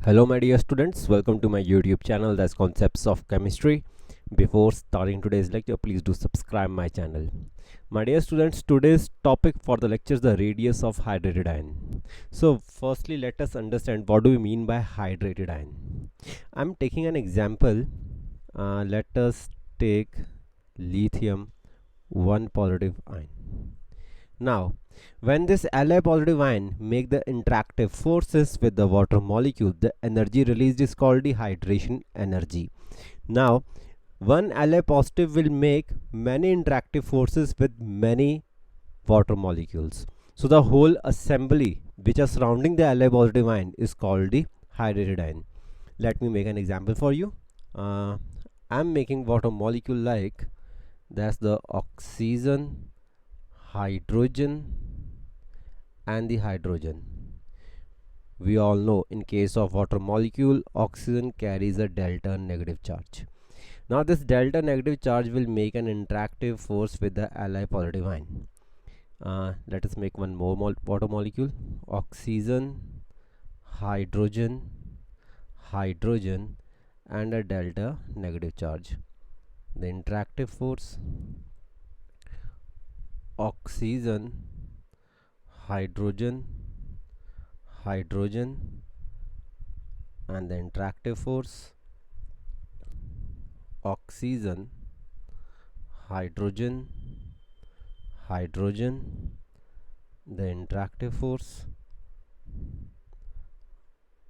Hello my dear students, welcome to my YouTube channel, that's Concepts of Chemistry. Before starting today's lecture, please do subscribe my channel. My dear students, today's topic for the lecture is the radius of hydrated ion. So firstly, let us understand what do we mean by hydrated ion. I'm taking an example. Let us take lithium 1 positive ion. Now, when this Li positive ion make the interactive forces with the water molecule, the energy released is called the hydration energy. Now, one Li positive will make many interactive forces with many water molecules. So the whole assembly which are surrounding the Li positive ion is called the hydrated ion. Let me make an example for you. I'm making water molecule like that's the oxygen, hydrogen and the hydrogen. We all know in case of water molecule, oxygen carries a delta negative charge. Now this delta negative charge will make an interactive force with the Li positive ion. Let us make one more water molecule, oxygen, hydrogen, hydrogen and a delta negative charge. The interactive force, oxygen, hydrogen, hydrogen and the interactive force, oxygen, hydrogen, hydrogen, the interactive force,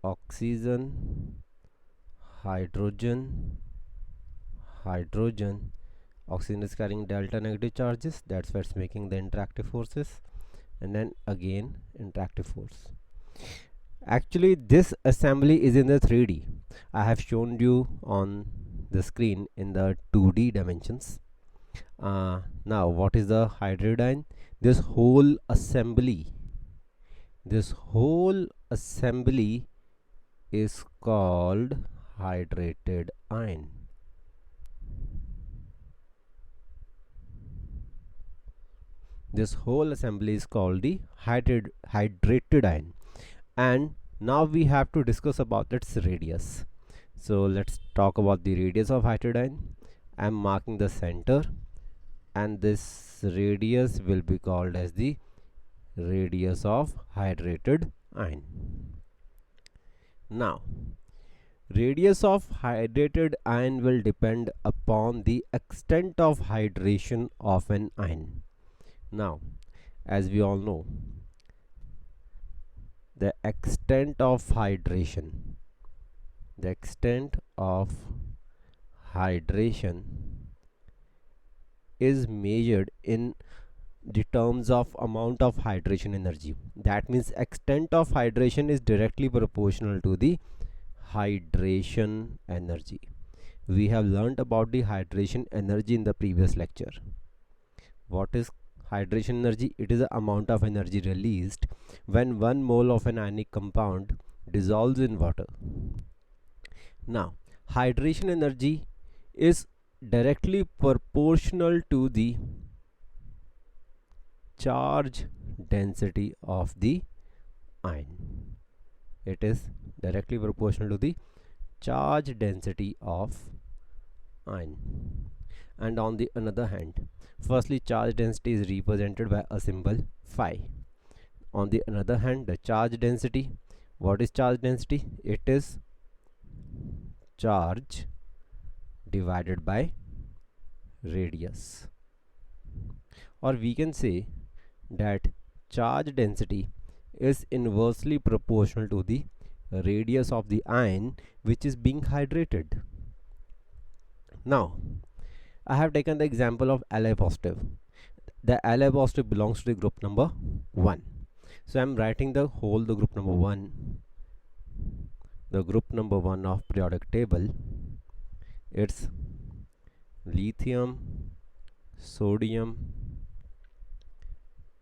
oxygen, hydrogen, hydrogen. Oxygen is carrying delta negative charges, that's why it's making the interactive forces, and then again interactive force. Actually this assembly is in the 3D. I have shown you on the screen in the 2D dimensions. Now what is the hydrated ion? This whole assembly is called hydrated ion. This whole assembly is called the hydrated ion. And now we have to discuss about its radius. So let's talk about the radius of hydrated ion. I am marking the center and this radius will be called as the radius of hydrated ion. Now radius of hydrated ion will depend upon the extent of hydration of an ion. Now as we all know, the extent of hydration is measured in the terms of amount of hydration energy. That means extent of hydration is directly proportional to the hydration energy. We have learned about the hydration energy in the previous lecture. What is hydration energy? It is the amount of energy released when 1 mole of an ionic compound dissolves in water. Now hydration energy is directly proportional to the charge density of the ion. It is directly proportional to the charge density of ion. And on the another hand, firstly charge density is represented by a symbol phi. On the another hand, the charge density, what is charge density? It is charge divided by radius, or we can say that charge density is inversely proportional to the radius of the ion which is being hydrated. Now I have taken the example of Li positive. The Li positive belongs to the group number 1. So I am writing the group number 1. The group number 1 of periodic table, it's lithium, sodium,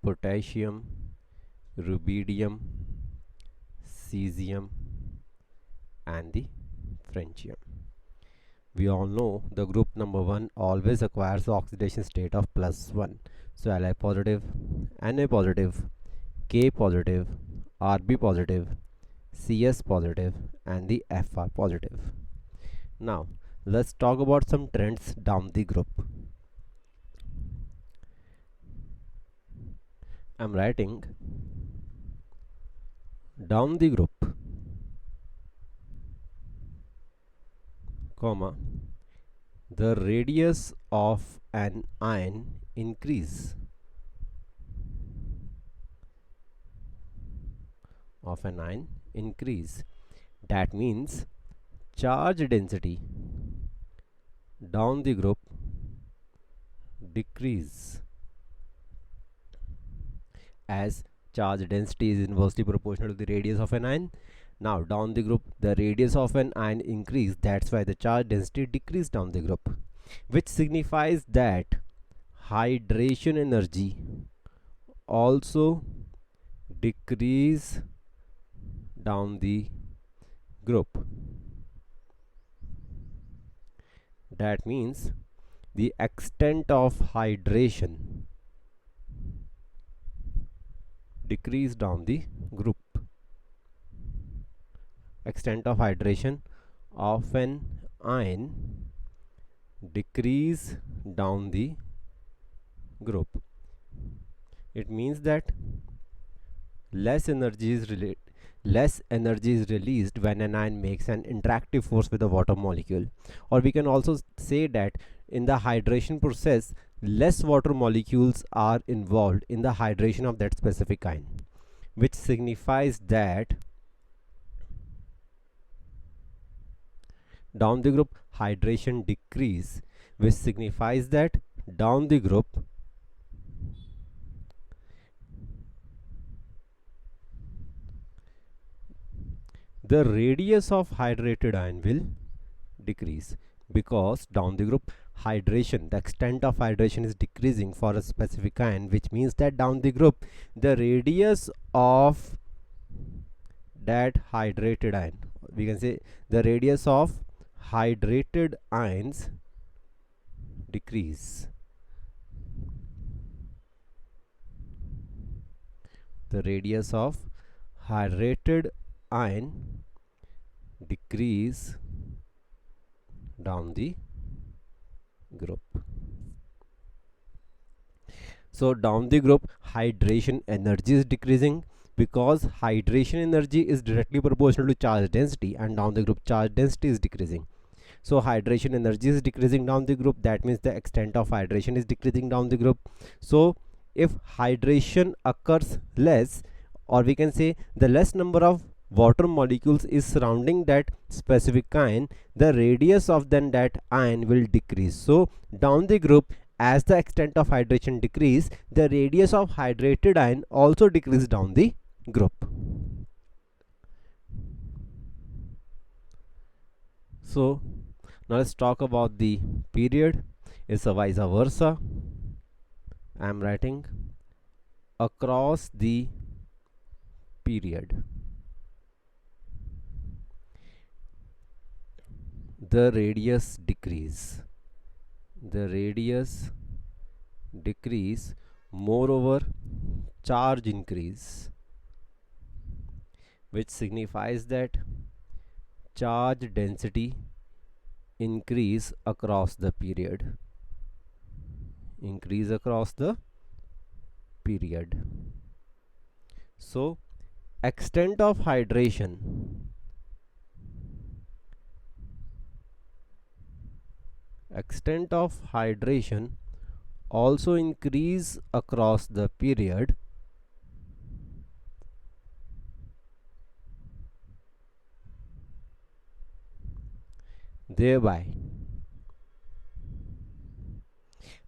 potassium, rubidium, cesium and the francium. We all know the group number 1 always acquires the oxidation state of +1. So Li positive, Na positive, K positive, Rb positive, Cs positive and the Fr positive. Now let's talk about some trends down the group. I'm writing down the group, comma, the radius of an ion increase of an ion increase. That means charge density down the group decrease, as charge density is inversely proportional to the radius of an ion. Now down the group the radius of an ion increase, that's why the charge density decrease down the group, which signifies that hydration energy also decrease down the group. That means the extent of hydration decrease down the group. Extent of hydration of an ion decrease down the group. It means that less energy is released when an ion makes an interactive force with a water molecule. Or we can also say that in the hydration process, less water molecules are involved in the hydration of that specific ion, which signifies that down the group hydration decrease, which signifies that down the group the radius of hydrated ion will decrease, because down the group hydration, the extent of hydration is decreasing for a specific ion, which means that down the group the radius of that hydrated ion, we can say the radius of hydrated ions decrease. The radius of hydrated ion decrease down the group. So down the group hydration energy is decreasing, because hydration energy is directly proportional to charge density, and down the group charge density is decreasing. So hydration energy is decreasing down the group, that means the extent of hydration is decreasing down the group. So if hydration occurs less, or we can say the less number of water molecules is surrounding that specific ion, the radius of then that ion will decrease. So down the group, as the extent of hydration decrease, the radius of hydrated ion also decrease down the group. So now let's talk about the period. It's a vice versa. I am writing across the period, the radius decrease. The radius decrease, moreover charge increase, which signifies that charge density increase across the period. Increase across the period. So extent of hydration also increase across the period, thereby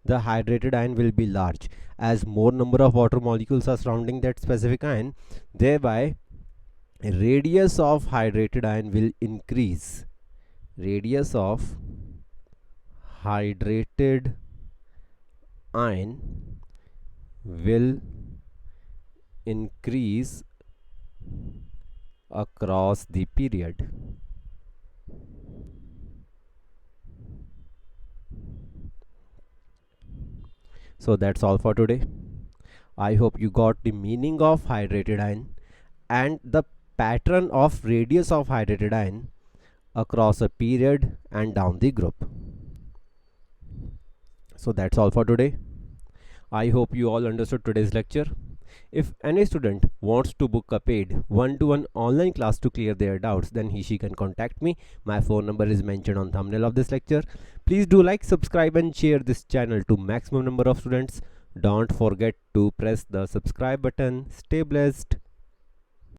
the hydrated ion will be large, as more number of water molecules are surrounding that specific ion, thereby radius of hydrated ion will increase. Radius of hydrated ion will increase across the period. So that's all for today. I hope you got the meaning of hydrated ion and the pattern of radius of hydrated ion across a period and down the group. So that's all for today. I hope you all understood today's lecture. If any student wants to book a paid one-to-one online class to clear their doubts, then she can contact me. My phone number is mentioned on thumbnail of this lecture. Please do like, subscribe and share this channel to maximum number of students. Don't forget to press the subscribe button. Stay blessed.